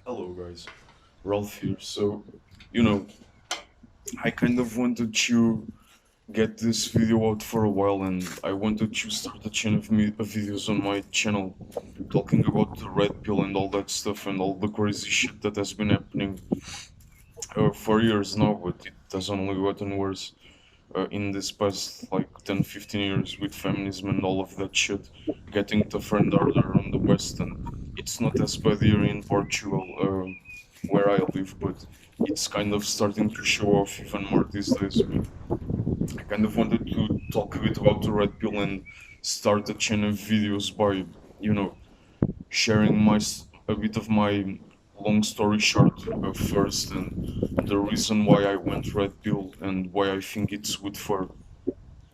Hello guys, Ralph here. You know, I kind of wanted to get this video out for a while and I wanted to start a chain of videos on my channel talking about the red pill and all that stuff and all the crazy shit that has been happening for years now, but it has only gotten worse in this past like 10, 15 years with feminism and all of that shit getting tougher and harder on the West. And it's not as bad here in Portugal, where I live, but it's kind of starting to show off even more these days. But I kind of wanted to talk a bit about the red pill and start a chain of videos by, you know, sharing a bit of my long story short first, and the reason why I went red pill and why I think it's good for.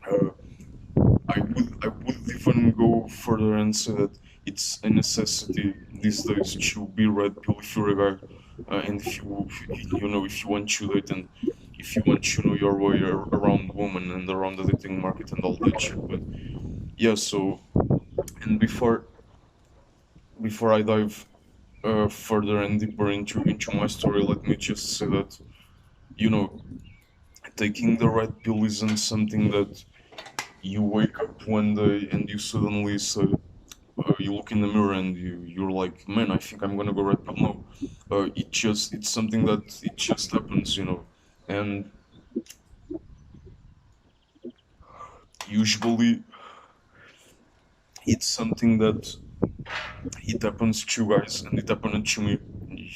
Uh, I would even go further and say that it's a necessity these days to be red pill if you're a guy, and if you want to date and if you want to know your way around women and around the dating market and all that shit. But yeah, so and before I dive further and deeper into my story, let me just say that you know taking the red pill isn't something that you wake up one day and you suddenly say, you look in the mirror and you're like, man, I think I'm gonna go red pill. No, it's something that it just happens. And usually it's something that it happens to guys, and it happened to me.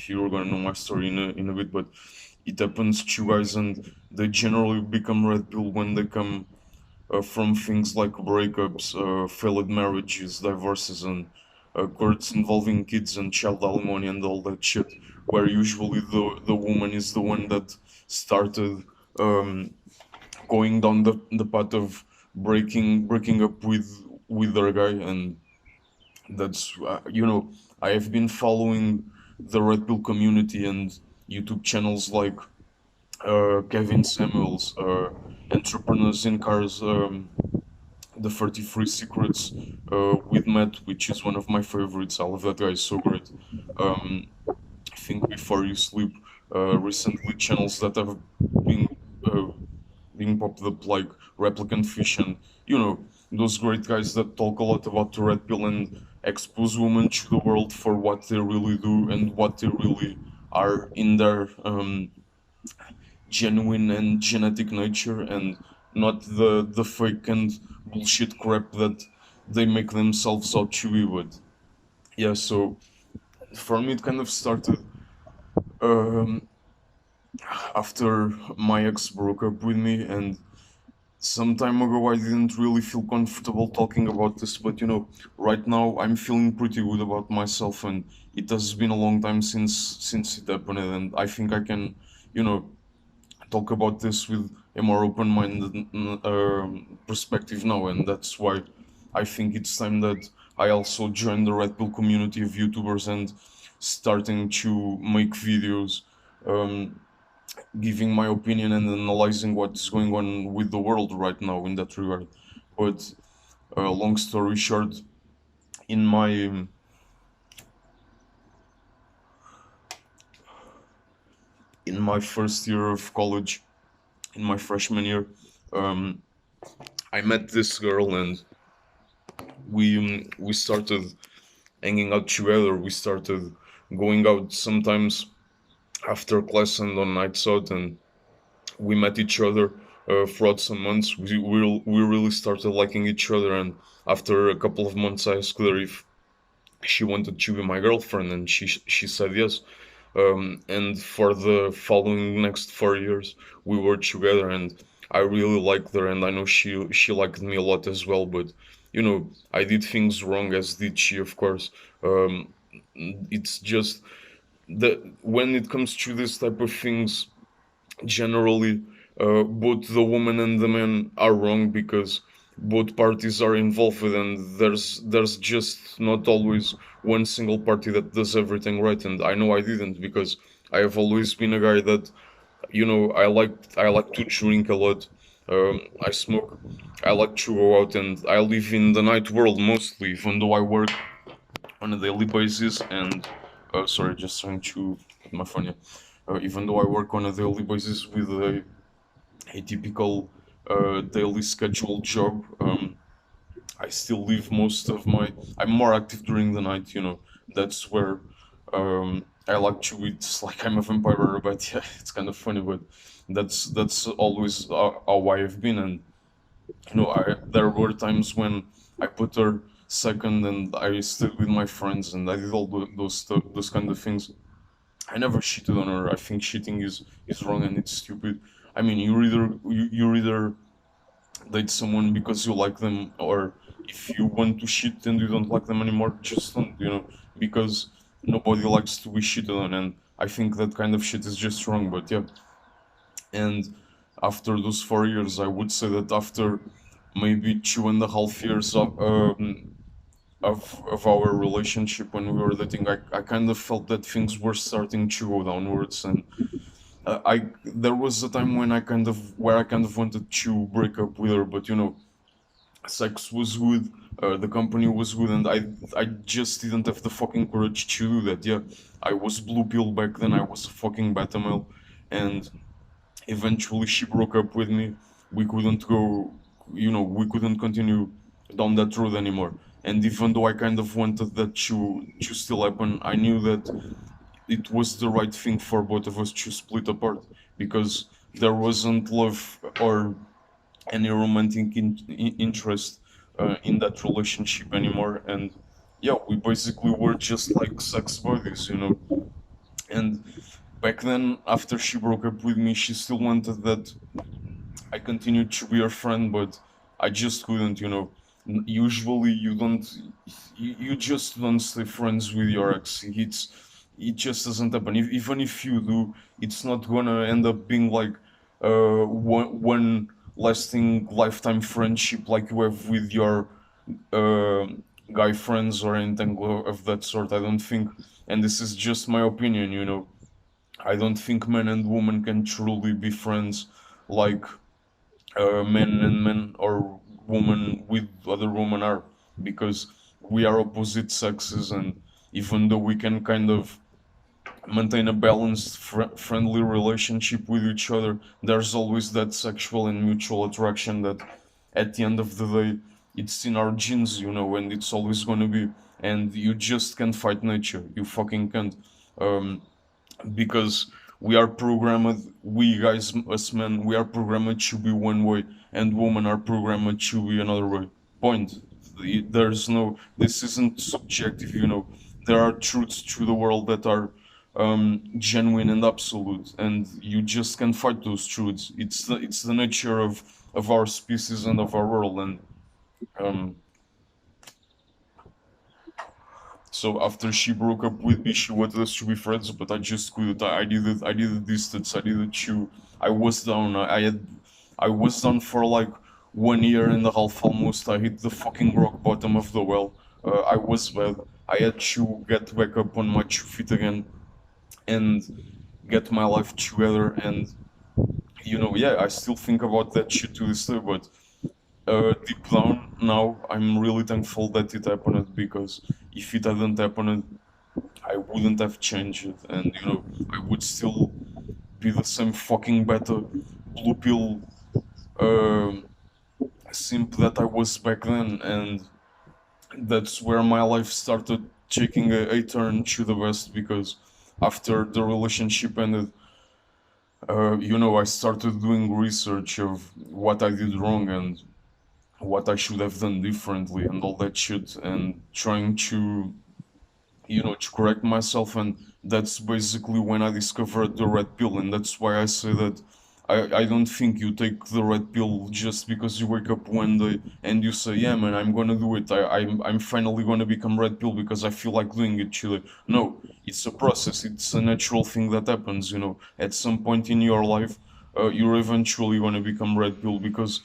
You're gonna know my story in a bit, but it happens to guys, and they generally become red pill when they come from things like breakups, failed marriages, divorces, and courts involving kids and child alimony and all that shit, where usually the woman is the one that started um, going down the path of breaking up with their guy. And that's I have been following the red pill community and YouTube channels like Kevin Samuels, entrepreneurs in cars, the 33 Secrets with Matt, which is one of my favorites. I love that guy, he's so great. Um, I think Before You Sleep, recently channels that have been uh, being popped up like Replicant Fish and those great guys that talk a lot about the red pill and expose women to the world for what they really do and what they really are in their genuine and genetic nature, and not the fake and bullshit crap that they make themselves out to be. But yeah, so for me it kind of started um, after my ex broke up with me, and some time ago I didn't really feel comfortable talking about this, but right now I'm feeling pretty good about myself, and it has been a long time since it happened, and I think I can you know talk about this with a more open-minded perspective now, and that's why I think it's time that I also join the Red Pill community of YouTubers and starting to make videos, um, giving my opinion and analyzing what's going on with the world right now in that regard. But long story short, in my in my first year of college, in my freshman year, um, I met this girl, and we started hanging out together. We started going out sometimes after class and on nights out, and we met each other throughout some months. We really started liking each other, and after a couple of months, I asked her if she wanted to be my girlfriend, and she said yes. And for the following next 4 years, we were together, and I really liked her, and I know she liked me a lot as well. But I did things wrong, as did she, of course. It's just that when it comes to this type of things, generally both the woman and the man are wrong, because both parties are involved with, and there's just not always one single party that does everything right. And I know I didn't, because I have always been a guy that I like to drink a lot. I smoke. I like to go out, and I live in the night world mostly, even though I work on a daily basis. And Sorry, just trying to put my phone here. Even though I work on a daily basis with a typical daily scheduled job, I still live most of my. I'm more active during the night, you know. That's where I like to eat. It's like I'm a vampire, but yeah, it's kind of funny, but that's always how I have been. And you know, there were times when I put her second, and I stayed with my friends, and I did all those kind of things. I never cheated on her. I think cheating is wrong and it's stupid. I mean, you either date someone because you like them, or if you want to shit and you don't like them anymore, just don't, you know, because nobody likes to be shitted on, and I think that kind of shit is just wrong. But yeah, and after those 4 years, I would say that after maybe 2.5 years of our relationship when we were dating, I kind of felt that things were starting to go downwards, and I there was a time when I kind of wanted to break up with her, but you know, sex was good, the company was good, and I just didn't have the fucking courage to do that. Yeah, I was blue pill back then. I was a fucking beta male, and eventually she broke up with me. We couldn't go, you know, we couldn't continue down that road anymore. And even though I kind of wanted that to still happen, I knew that it was the right thing for both of us to split apart, because there wasn't love or any romantic interest in that relationship anymore. And yeah, we basically were just like sex buddies, you know. And back then, after she broke up with me, she still wanted that I continued to be her friend, but I just couldn't, you know. Usually, you just don't stay friends with your ex. It just doesn't happen. Even if you do, it's not gonna end up being like one lasting lifetime friendship like you have with your uh, guy friends or anything of that sort. I don't think, and this is just my opinion, you know. I don't think man and woman can truly be friends like men and men or woman with other women are, because we are opposite sexes, and even though we can kind of maintain a balanced friendly relationship with each other, there's always that sexual and mutual attraction that at the end of the day it's in our genes, you know, and it's always going to be. And you just can't fight nature, you fucking can't. um, because we are programmed, we guys as men, we are programmed to be one way, and women are programmed to be another way. Point. There's no, this isn't subjective, you know. There are truths to the world that are genuine and absolute, and you just can't fight those truths. It's the nature of our species and of our world. And um, so after she broke up with me, she wanted us to be friends, but I just couldn't. I needed, I needed distance. I needed to. I was down. I was down for like 1 year and a half almost. I hit the fucking rock bottom of the well. I was bad. I had to get back up on my 2 feet again and get my life together. And you know, yeah, I still think about that shit to this day. But deep down now, I'm really thankful that it happened, because if it hadn't happened, I wouldn't have changed it, and you know, I would still be the same fucking better blue pill um simp that I was back then. And that's where my life started taking a turn to the west, because after the relationship ended, you know, I started doing research of what I did wrong and what I should have done differently and all that shit, and trying to, you know, to correct myself. And that's basically when I discovered the red pill. And that's why I say that I don't think you take the red pill just because you wake up one day and you say, yeah man, I'm gonna do it, I'm finally gonna become red pill because I feel like doing it today. No, it's a process, it's a natural thing that happens, you know. At some point in your life, you're eventually gonna become red pill, because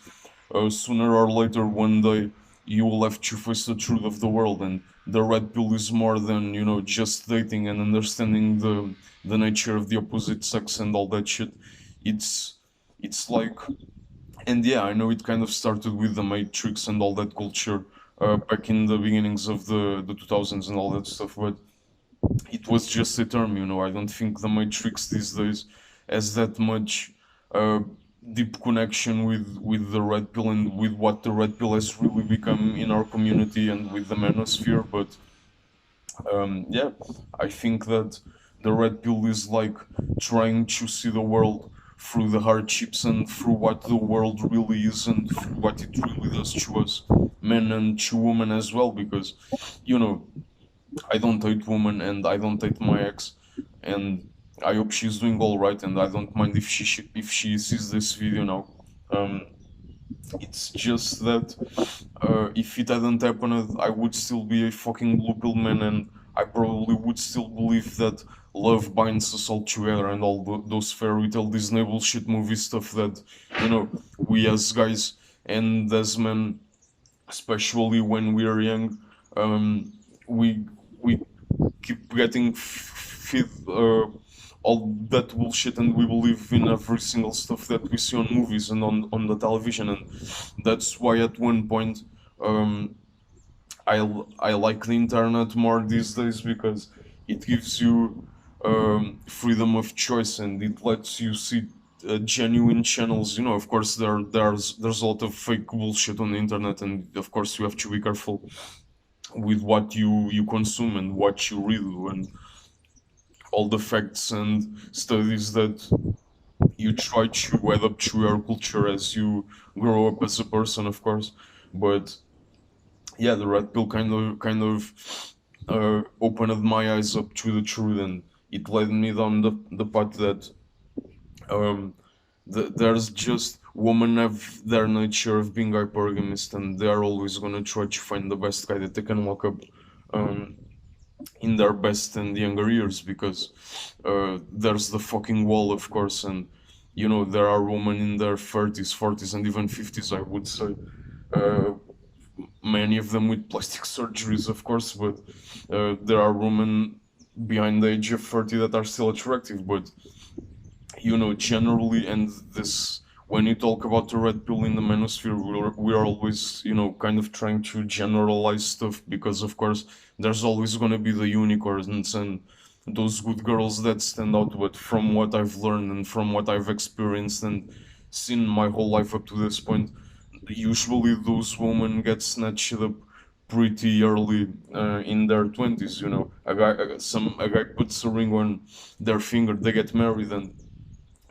sooner or later, one day, you will have to face the truth of the world. And the red pill is more than, you know, just dating and understanding the nature of the opposite sex and all that shit. It's it's like, and yeah, I know it kind of started with the Matrix and all that culture back in the beginnings of the 2000s and all that stuff. But it was just a term, you know. I don't think the Matrix these days has that much uh, deep connection with the red pill and with what the red pill has really become in our community and with the manosphere. But yeah, I think that the red pill is like trying to see the world through the hardships and through what the world really is and through what it really does to us, men and to women as well. Because, you know, I don't hate women and I don't hate my ex, and I hope she's doing all right. And I don't mind if if she sees this video now. Um, it's just that if it hadn't happened, I would still be a fucking blue pill man, and I probably would still believe that love binds us all together and all those fairy tale Disney bullshit movie stuff that, you know, we as guys and as men, especially when we are young, um, we we keep getting feed all that bullshit, and we believe in every single stuff that we see on movies and on the television. And that's why at one point, um, I like the internet more these days, because it gives you freedom of choice and it lets you see genuine channels. You know, of course, there's a lot of fake bullshit on the internet, and of course you have to be careful with what you consume and what you read and all the facts and studies that you try to adapt to your culture as you grow up as a person, of course. But yeah, the red pill kind of opened my eyes up to the truth, and it led me down the path that um, there's just women have their nature of being hypergamist, and they are always gonna try to find the best guy that they can walk up um, in their best and younger years, because there's the fucking wall, of course. And you know, there are women in their 30s, 40s, and even 50s, I would say. Uh, Many of them with plastic surgeries, of course, but there are women behind the age of 30 that are still attractive. But you know, generally, and this, when you talk about the red pill in the manosphere, we're always, you know, kind of trying to generalize stuff, because of course there's always going to be the unicorns and those good girls that stand out. But from what I've learned and from what I've experienced and seen my whole life up to this point, usually those women get snatched up pretty early in their 20s. You know, a guy puts a ring on their finger, they get married, and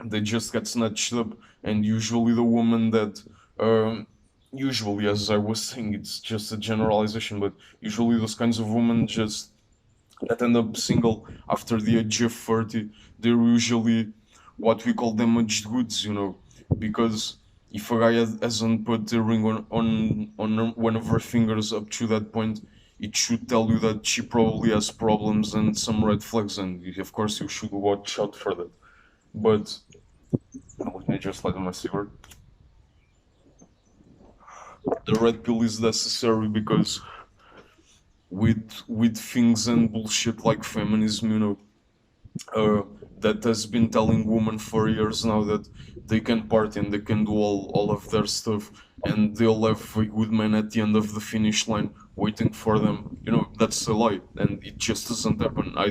they just get snatched up. And usually the woman that usually, as I was saying, it's just a generalization, but usually those kinds of women just that end up single after the age of 30, they're usually what we call damaged goods, you know. Because if a guy hasn't put a ring on one of her fingers up to that point, it should tell you that she probably has problems and some red flags, and of course you should watch out for that. But let me just light on my cigarette. The red pill is necessary because with things and bullshit like feminism, you know, uh, that has been telling women for years now that they can party and they can do all of their stuff, and they'll have a good man at the end of the finish line waiting for them. You know, that's a lie, and it just doesn't happen. I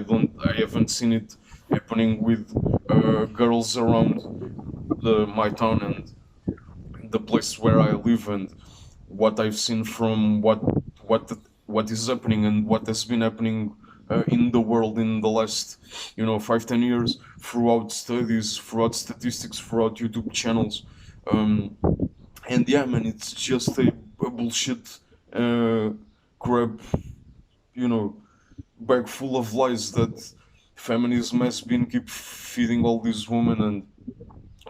haven't seen it happening with girls around my town and the place where I live, and what I've seen from what is happening and what has been happening in the world in the last, you know, 5-10 years, throughout studies, throughout statistics, throughout YouTube channels. um, and yeah, man, it's just a bullshit uh, crap, you know, bag full of lies that feminism has been keep feeding all these women. And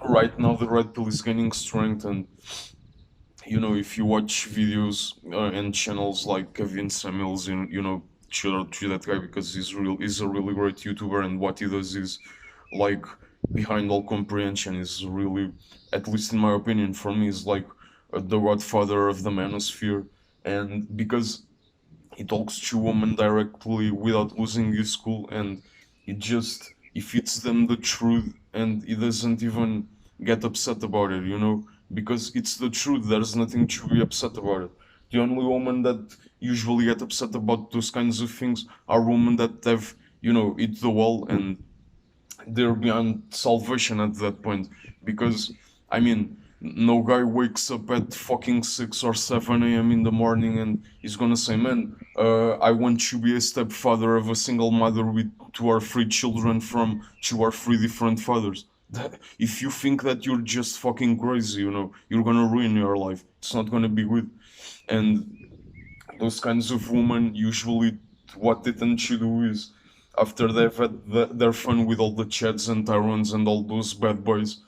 right now the red pill is gaining strength. And you know, if you watch videos and channels like Kevin Samuels, you know, shout out to that guy, because he's a really great YouTuber, and what he does is like behind all comprehension. Is really, at least in my opinion, for me, is like the godfather of the manosphere. And because he talks to women directly without losing his cool, and he feeds them the truth, and he doesn't even get upset about it, you know, because it's the truth. There's nothing to be upset about it. The only women that usually get upset about those kinds of things are women that have, hit the wall, and they're beyond salvation at that point. Because, I mean, no guy wakes up at fucking 6 or 7 a.m. in the morning and is gonna say, man, I want to be a stepfather of a single mother with 2 or 3 children from 2 or 3 different fathers. If you think that you're just fucking crazy, you're gonna ruin your life. It's not gonna be good. And those kinds of women usually, what they tend to do is, after they've had their fun with all the Chads and Tyrons and all those bad boys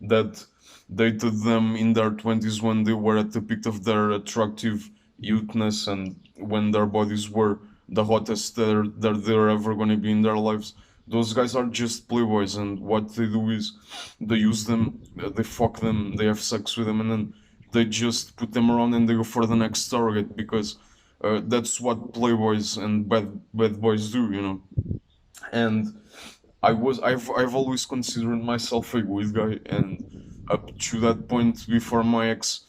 that dated them in their 20s when they were at the peak of their attractive youthness and when their bodies were the hottest that they're ever going to be in their lives. Those guys are just playboys, and what they do is they use them, they fuck them, they have sex with them, and then they just put them around and they go for the next target, because that's what playboys and bad boys do, And I've always considered myself a good guy, and up to that point, before my ex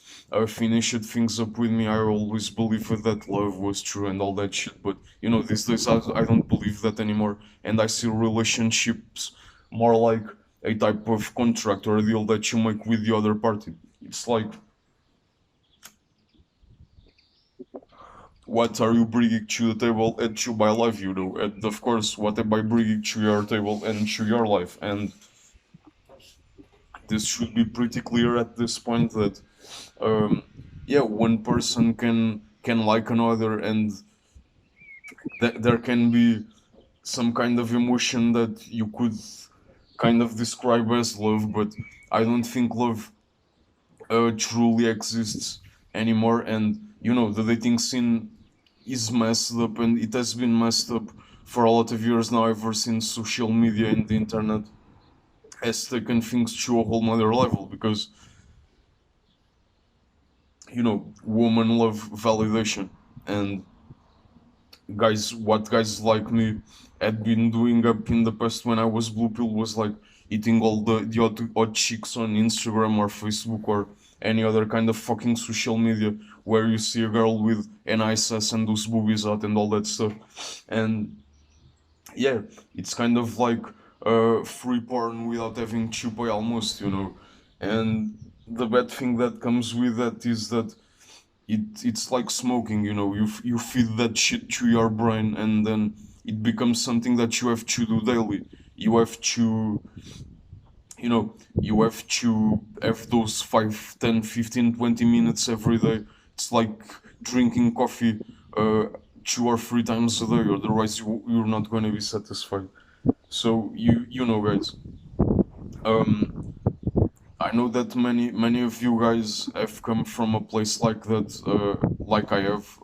finished things up with me, I always believed that love was true and all that shit. But these days I don't believe that anymore, and I see relationships more like a type of contract or a deal that you make with the other party. It's like, what are you bringing to the table and to my life, and of course, what am I bringing to your table and to your life? And this should be pretty clear at this point that, um, yeah, one person can like another, and there can be some kind of emotion that you could kind of describe as love, but I don't think love truly exists anymore. And the dating scene is messed up, and it has been messed up for a lot of years now, ever since social media and the internet has taken things to a whole nother level. Because women love validation, and what guys like me had been doing up in the past when I was blue pill was like eating all the odd chicks on Instagram or Facebook or any other kind of fucking social media where you see a girl with an nice ass and those boobies out and all that stuff. And yeah, it's kind of like free porn without having to pay almost, And the bad thing that comes with that is that it's like smoking, you feed that shit to your brain, and then it becomes something that you have to do daily. You have to, you have to have those 5, 10, 15, 20 minutes every day. It's like drinking coffee 2 or 3 times a day, otherwise you're not going to be satisfied. So guys, um, I know that many of you guys have come from a place like that, like I have,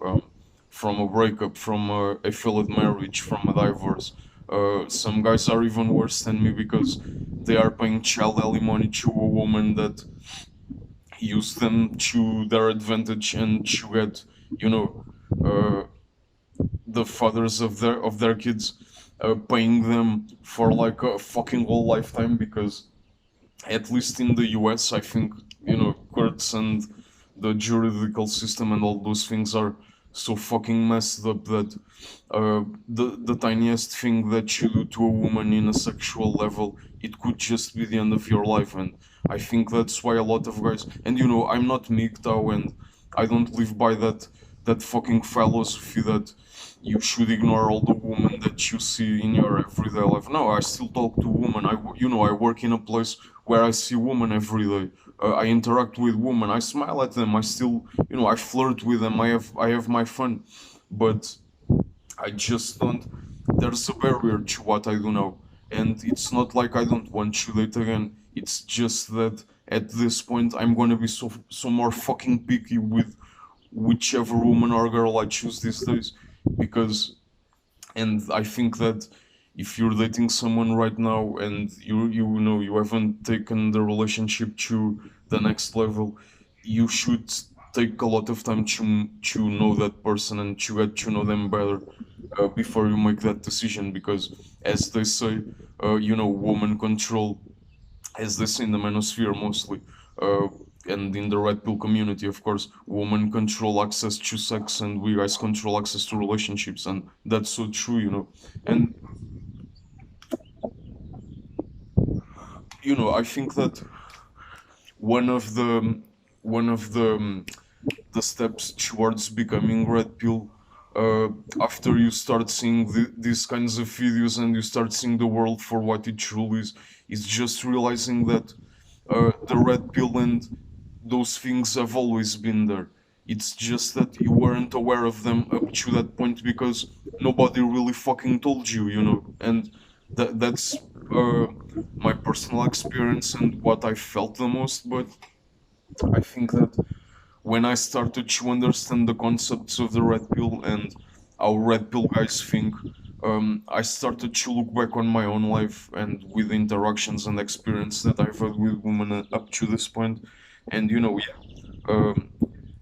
from a breakup, from a failed marriage, from a divorce. Some guys are even worse than me because they are paying child alimony to a woman that used them to their advantage and to get, you know, uh, the fathers of their kids paying them for like a fucking whole lifetime. Because at least in the US, I think, courts and the juridical system and all those things are so fucking messed up that the tiniest thing that you do to a woman in a sexual level, it could just be the end of your life. And I think that's why a lot of guys, and I'm not MGTOW, and I don't live by that fucking philosophy that you should ignore all the women that you see in your everyday life. No, I still talk to women. I work in a place where I see women every day. I interact with women. I smile at them. I still, I flirt with them. I have my fun, but I just don't. There's a barrier to what I do now, and it's not like I don't want to date again. It's just that at this point I'm gonna be so more fucking picky with whichever woman or girl I choose these days. Because, and I think that if you're dating someone right now and you haven't taken the relationship to the next level, you should take a lot of time to know that person and to get to know them better before you make that decision. Because, as they say, woman control, as they say in the manosphere mostly, uh, and in the red pill community, of course, women control access to sex and we guys control access to relationships, and that's so true. And I think that one of the one of the steps towards becoming red pill, uh, after you start seeing these kinds of videos and you start seeing the world for what it truly is just realizing that the red pill and those things have always been there. It's just that you weren't aware of them up to that point because nobody really fucking told you, and that's uh, my personal experience and what I felt the most. But I think that when I started to understand the concepts of the red pill and how red pill guys think, I started to look back on my own life and with the interactions and experience that I've had with women up to this point. And yeah,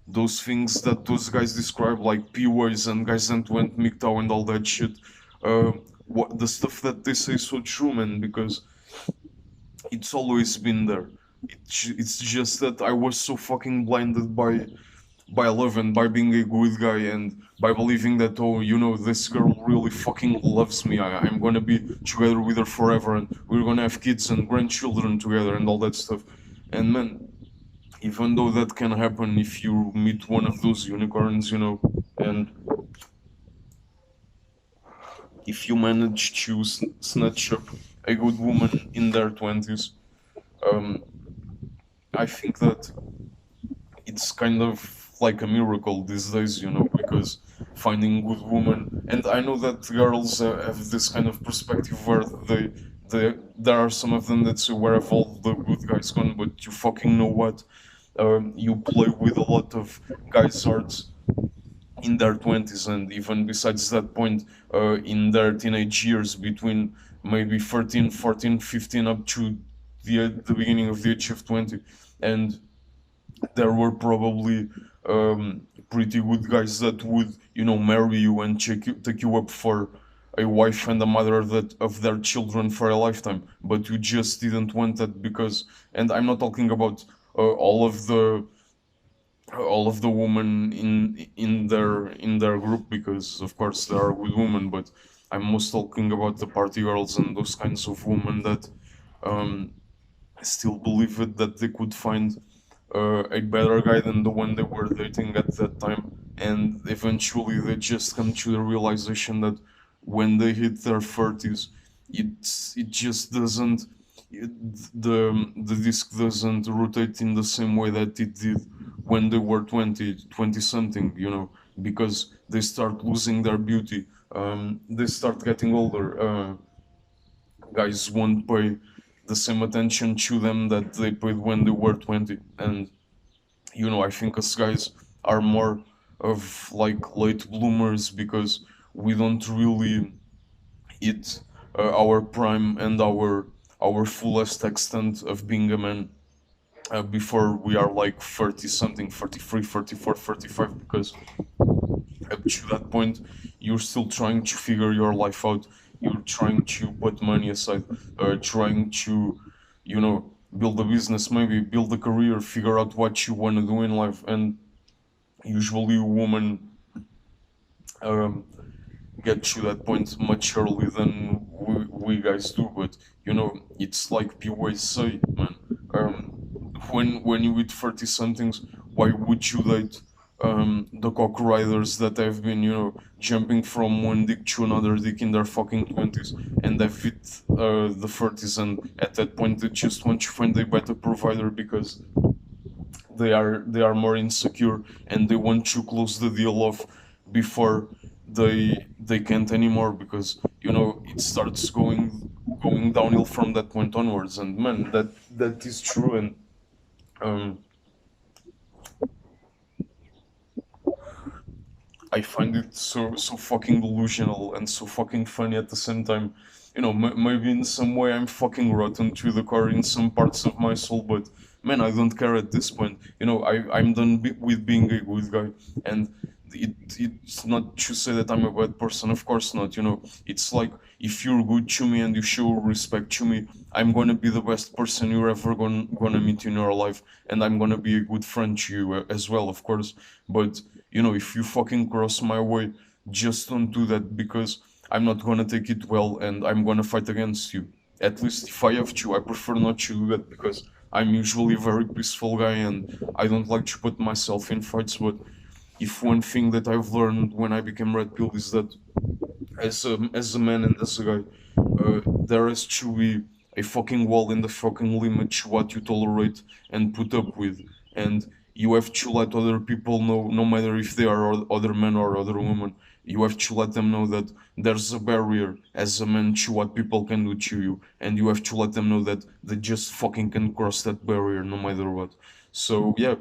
those things that those guys describe, like P-Ways and guys that went MGTOW and all that shit, uh, what the stuff that they say is so true, man, because it's always been there. It's just that I was so fucking blinded by love and by being a good guy and by believing that, oh, this girl really fucking loves me. I'm gonna be together with her forever and we're gonna have kids and grandchildren together and all that stuff. And man, even though that can happen if you meet one of those unicorns, and if you manage to snatch up a good woman in their 20s, um, I think that it's kind of like a miracle these days, because finding good woman, and I know that girls have this kind of perspective where there are some of them that say where have all the good guys gone, but you fucking know what? You play with a lot of guys' hearts in their 20s and even besides that point, in their teenage years between maybe 13, 14, 15 up to the beginning of the age of 20. And there were probably pretty good guys that would, marry you and take you up for a wife and a mother that of their children for a lifetime. But you just didn't want that because, and I'm not talking about all of the women in their group, because of course there are good women, but I'm most talking about the party girls and those kinds of women that um, still believe it that they could find a better guy than the one they were dating at that time, and eventually they just come to the realization that when they hit their 30s, it just doesn't it, the disc doesn't rotate in the same way that it did when they were 20 something, because they start losing their beauty, they start getting older, guys won't pay the same attention to them that they paid when they were 20. And I think us guys are more of like late bloomers because we don't really hit our prime and our fullest extent of being a man before we are like 30 something, 33, 34, 35, because up to that point you're still trying to figure your life out, you're trying to put money aside, trying to build a business, maybe build a career, figure out what you want to do in life. And usually women um, get to that point much earlier than we guys do. But it's like people say, man, when you hit 30 somethings, why would you date the cock riders that have been, jumping from one dick to another dick in their fucking 20s, and they've hit the 30s, and at that point they just want to find a better provider because they are more insecure and they want to close the deal off before they can't anymore, because it starts going downhill from that point onwards. And man, that is true. And um, I find it so fucking delusional and so fucking funny at the same time. Maybe in some way I'm fucking rotten to the core in some parts of my soul, but man, I don't care at this point. I'm done with being a good guy, and it's not to say that I'm a bad person. Of course not. It's like if you're good to me and you show respect to me, I'm gonna be the best person you're ever gonna meet in your life, and I'm gonna be a good friend to you as well, of course. But if you fucking cross my way, just don't do that, because I'm not gonna take it well and I'm gonna fight against you. at least if I have to, I prefer not to do that because I'm usually a very peaceful guy and I don't like to put myself in fights. But if one thing that I've learned when I became red pill is that as a man and as a guy, there has to be a fucking wall in the fucking limit to what you tolerate and put up with, and you have to let other people know, no matter if they are other men or other women. You have to let them know that there's a barrier as a man to what people can do to you, and you have to let them know that they just fucking can cross that barrier no matter what. So yeah,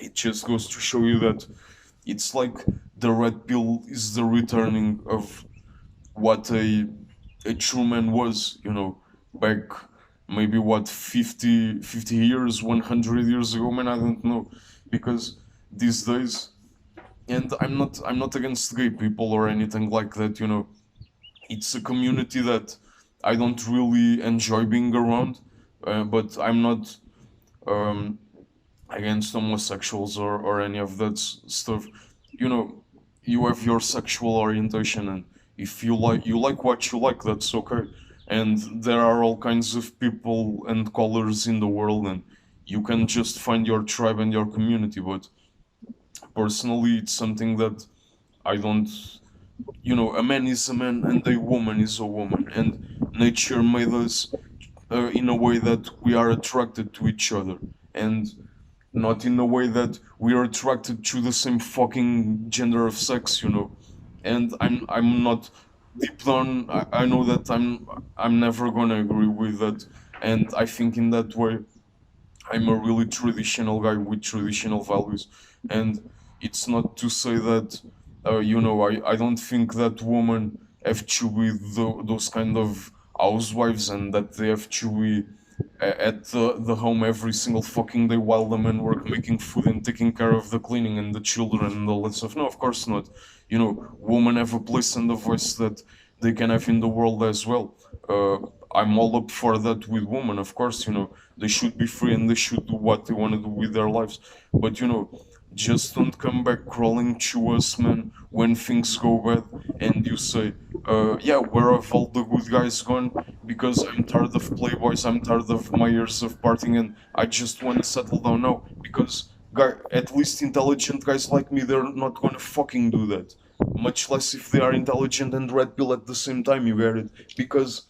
it just goes to show you that it's like the red pill is the returning of what a true man was, back maybe what 50 years, 100 years ago, man. I don't know, because these days, and I'm not against gay people or anything like that, it's a community that I don't really enjoy being around, but I'm not um, against homosexuals or any of that stuff. You know, you have your sexual orientation, and if you like what you like, that's okay. And there are all kinds of people and colors in the world, and you can just find your tribe and your community. But personally, it's something that I don't. A man is a man and a woman is a woman, and nature made us in a way that we are attracted to each other, and not in a way that we are attracted to the same fucking gender of sex. And I'm not deep down. I know that I'm never gonna agree with that, and I think in that way I'm a really traditional guy with traditional values, and it's not to say that, I don't think that women have to be those kind of housewives and that they have to be at the home every single fucking day while the men work making food and taking care of the cleaning and the children and all that stuff. No, of course not. Women have a place and a voice that they can have in the world as well. Uh, I'm all up for that with women, of course. They should be free and they should do what they want to do with their lives. But just don't come back crawling to us, man, when things go bad, and you say, yeah, where have all the good guys gone? Because I'm tired of playboys, I'm tired of my years of partying, and I just want to settle down now. Because at least intelligent guys like me, they're not gonna fucking do that. Much less if they are intelligent and red pill at the same time, you get it? Because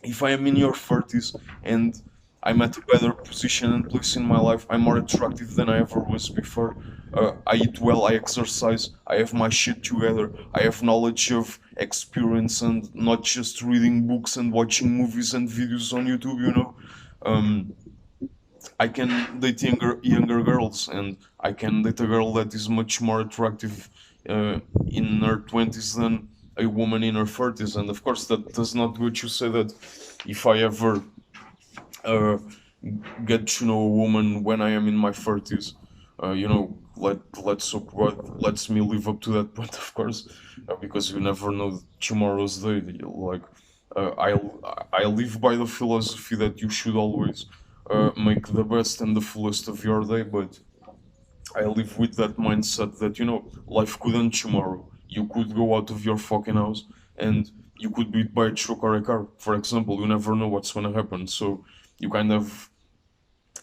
if I am in your 30s and I'm at a better position and place in my life, I'm more attractive than I ever was before. I eat well, I exercise, I have my shit together, I have knowledge of experience and not just reading books and watching movies and videos on YouTube. Um, I can date younger girls, and I can date a girl that is much more attractive in her 20s than a woman in her 30s. And of course, that does not go to say that if I ever uh, get to know a woman when I am in my 30s, let's hope God lets me live up to that point, of course, because you never know tomorrow's day. Like, I live by the philosophy that you should always make the best and the fullest of your day, but I live with that mindset that life could end tomorrow. You could go out of your fucking house and you could be hit by a truck or a car, for example. You never know what's gonna happen. So you kind of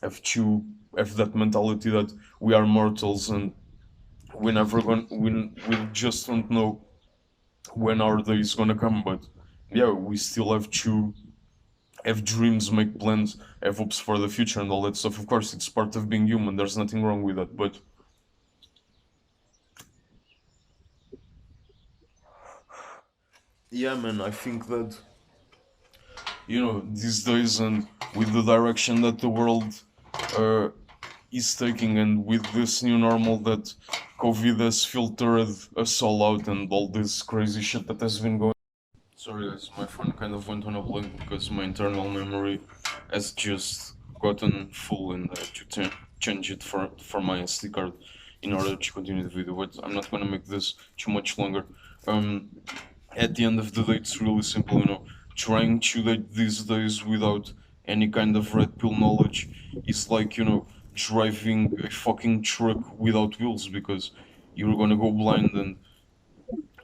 have to have that mentality that we are mortals and we just don't know when our day is gonna come. But yeah, we still have to have dreams, make plans, have hopes for the future and all that stuff. Of course, it's part of being human. There's nothing wrong with that. But yeah, man, I think that these days, and with the direction that the world uh, is taking, and with this new normal that COVID has filtered us all out, and all this crazy shit that has been going. Sorry, guys, my phone kind of went on a blank because my internal memory has just gotten full, and I had to change it for my SD card in order to continue the video. But I'm not gonna make this too much longer. Um, at the end of the day, it's really simple. Trying to date these days without any kind of red pill knowledge is like driving a fucking truck without wheels, because you're gonna go blind, and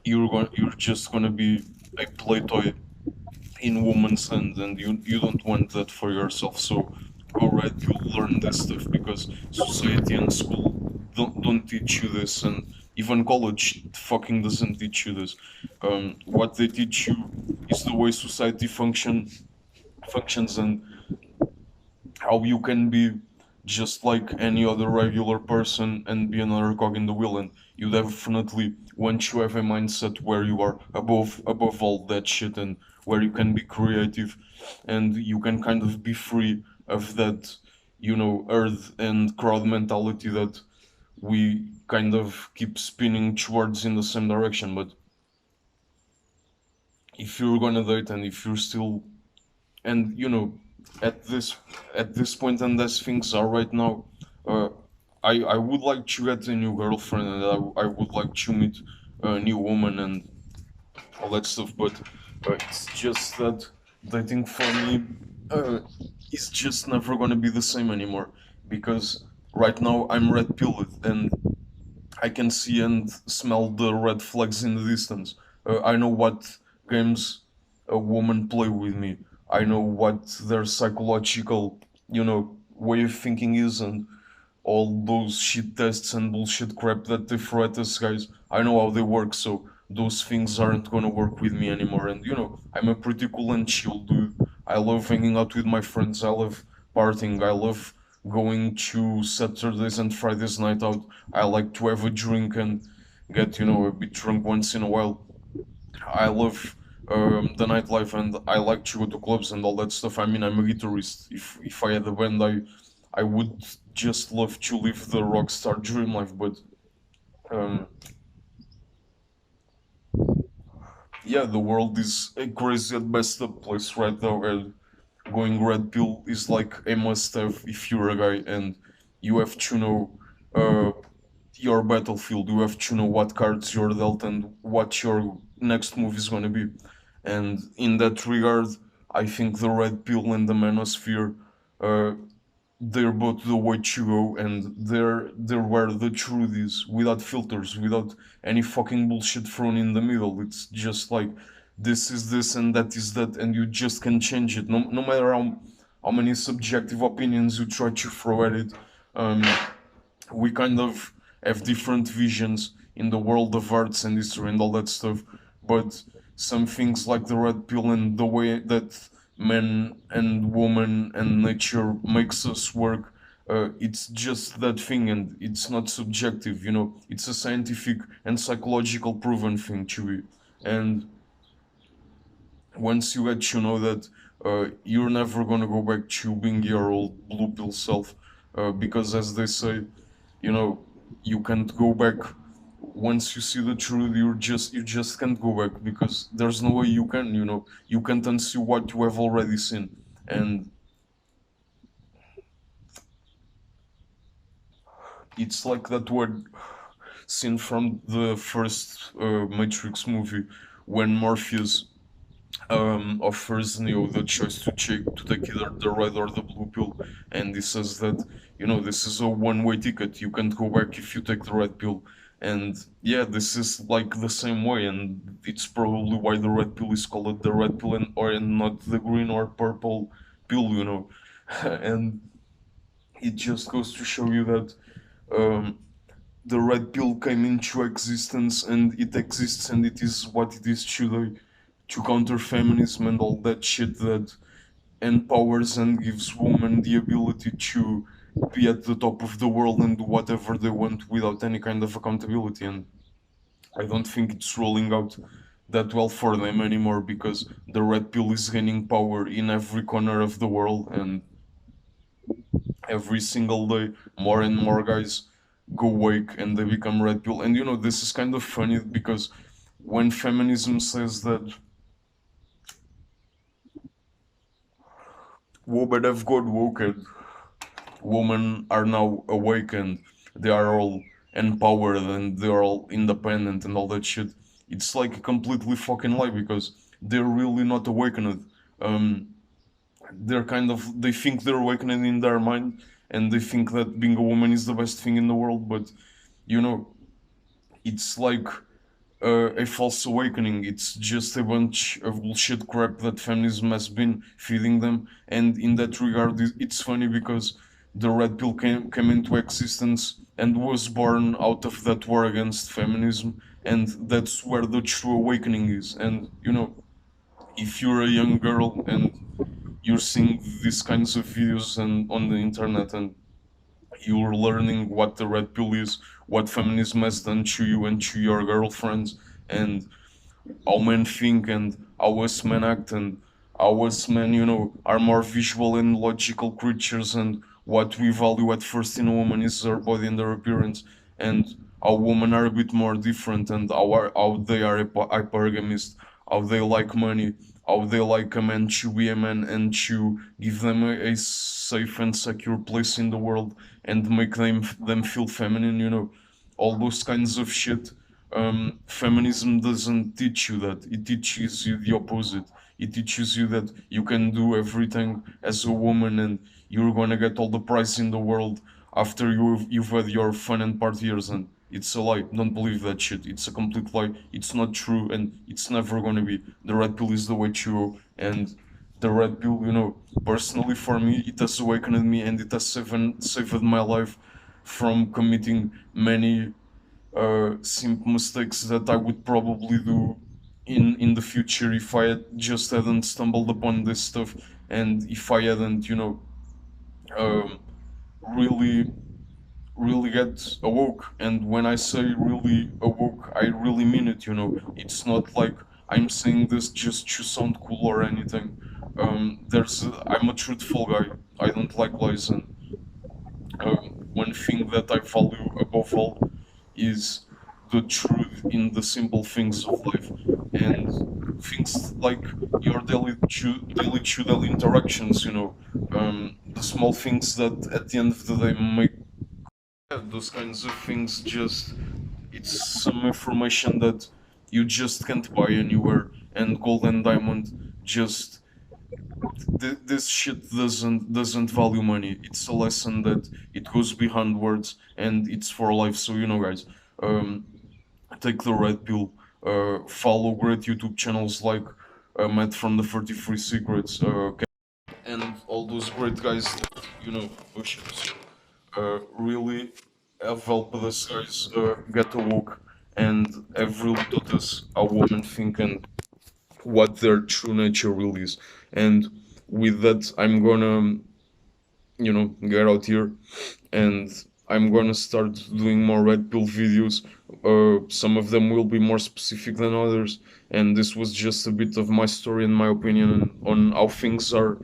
you're just gonna be a play toy in woman's hand, and you don't want that for yourself. So go red pill, learn this stuff, because society and school don't teach you this, and even college fucking doesn't teach you this. What they teach you is the way society functions, and how you can be just like any other regular person and be another cog in the wheel. And you definitely, once you have a mindset where you are above all that shit, and where you can be creative and you can kind of be free of that, earth and crowd mentality that we kind of keep spinning towards in the same direction. But if you're gonna date, and if you're still, and at this at this point, and as things are right now, uh, I would like to get a new girlfriend, and I would like to meet a new woman and all that stuff. But it's just that dating for me uh, is just never gonna be the same anymore, because right now I'm red pilled, and I can see and smell the red flags in the distance. I know what games a woman play with me. I know what their psychological, way of thinking is, and all those shit tests and bullshit crap that they throw at us, guys. I know how they work, so those things aren't gonna work with me anymore. And I'm a pretty cool and chill dude. I love hanging out with my friends. I love partying. I love going to Saturdays and Fridays night out. I like to have a drink and get, a bit drunk once in a while. I love the nightlife, and I like to go to clubs and all that stuff. I mean, I'm a guitarist. If I had a band, I would just love to live the rock star dream life. But um, yeah, the world is a crazy at best up place right now, and going red pill is like a must have if you're a guy, and you have to know uh, your battlefield. You have to know what cards you're dealt and what your next move is going to be. And in that regard, I think the red pill and the manosphere, uh, they're both the way to go, and they're where the truth is, without filters, without any fucking bullshit thrown in the middle. It's just like this is this and that is that, and you just can change it. No matter how many subjective opinions you try to throw at it. Um, we kind of have different visions in the world of arts and history and all that stuff, but some things like the red pill and the way that men and woman and nature makes us work, it's just that thing, and it's not subjective. It's a scientific and psychological proven thing to be. And once you get to know that, you're never gonna go back to being your old blue pill self, because as they say, you know, you can't go back. Once you see the truth, you just can't go back, because there's no way you can. You can't unsee what you have already seen. And it's like that word scene from the first Matrix movie, when Morpheus offers Neo the choice to take either the red or the blue pill, and he says that, this is a one-way ticket. You can't go back if you take the red pill. And yeah, this is like the same way, and it's probably why the red pill is called the red pill, and not the green or purple pill. And it just goes to show you that um, the red pill came into existence, and it exists, and it is what it is today, to counter feminism and all that shit that empowers and gives women the ability to be at the top of the world and do whatever they want without any kind of accountability. And I don't think it's rolling out that well for them anymore, because the red pill is gaining power in every corner of the world, and every single day more and more guys go wake and they become red pill. And this is kind of funny, because when feminism says that women have got woken, women are now awakened, they are all empowered and they are all independent and all that shit, it's like a completely fucking lie, because they're really not awakened. Um, they think they're awakening in their mind, and they think that being a woman is the best thing in the world. But you know it's like a false awakening. It's just a bunch of bullshit crap that feminism has been feeding them. And in that regard, it's funny because the red pill came into existence and was born out of that war against feminism. And that's where the true awakening is. And, if you're a young girl and you're seeing these kinds of videos and on the internet, and you're learning what the red pill is, what feminism has done to you and to your girlfriends, and how men think and how us men act, and how us men, are more visual and logical creatures, and what we value at first in a woman is her body and her appearance, and how women are a bit more different, and how they are hypergamist, how they like money, how they like a man to be a man and to give them a safe and secure place in the world and make them feel feminine, all those kinds of shit. Feminism doesn't teach you that. It teaches you the opposite. It teaches you that you can do everything as a woman and you're gonna get all the prize in the world after you've had your fun and party years. And it's a lie. Don't believe that shit. It's a complete lie. It's not true, and it's never gonna be. The red pill is the way to go, and the red pill, personally for me, it has awakened me and it has saved my life from committing many simple mistakes that I would probably do in the future if I had just hadn't stumbled upon this stuff, and if I hadn't, um, really really get awoke. And when I say really awoke, I really mean it. It's not like I'm saying this just to sound cool or anything. I'm a truthful guy. I don't like lies, and one thing that I value above all is the truth in the simple things of life, and things like your daily interactions. The small things that at the end of the day make. Yeah, those kinds of things, just it's some information that you just can't buy anywhere, and gold and diamond just this shit doesn't value money. It's a lesson that it goes behind words, and it's for life. So, guys, um take the red pill, follow great YouTube channels like Matt from the 33 Secrets, and all those great guys that, push it. So, really have helped us guys get awoke and have really taught us how women think and what their true nature really is. And with that, I'm gonna, get out here, and I'm gonna start doing more red pill videos. Some of them will be more specific than others, and this was just a bit of my story and my opinion on how things are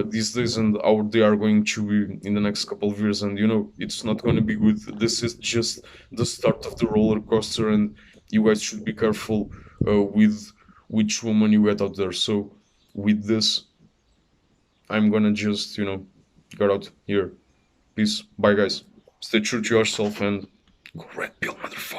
these days and how they are going to be in the next couple of years. And it's not going to be good. This is just the start of the roller coaster, and you guys should be careful with which woman you get out there. So with this, I'm gonna just get out here. Peace. Bye, guys. Stay true to yourself and go red pill, motherfucker.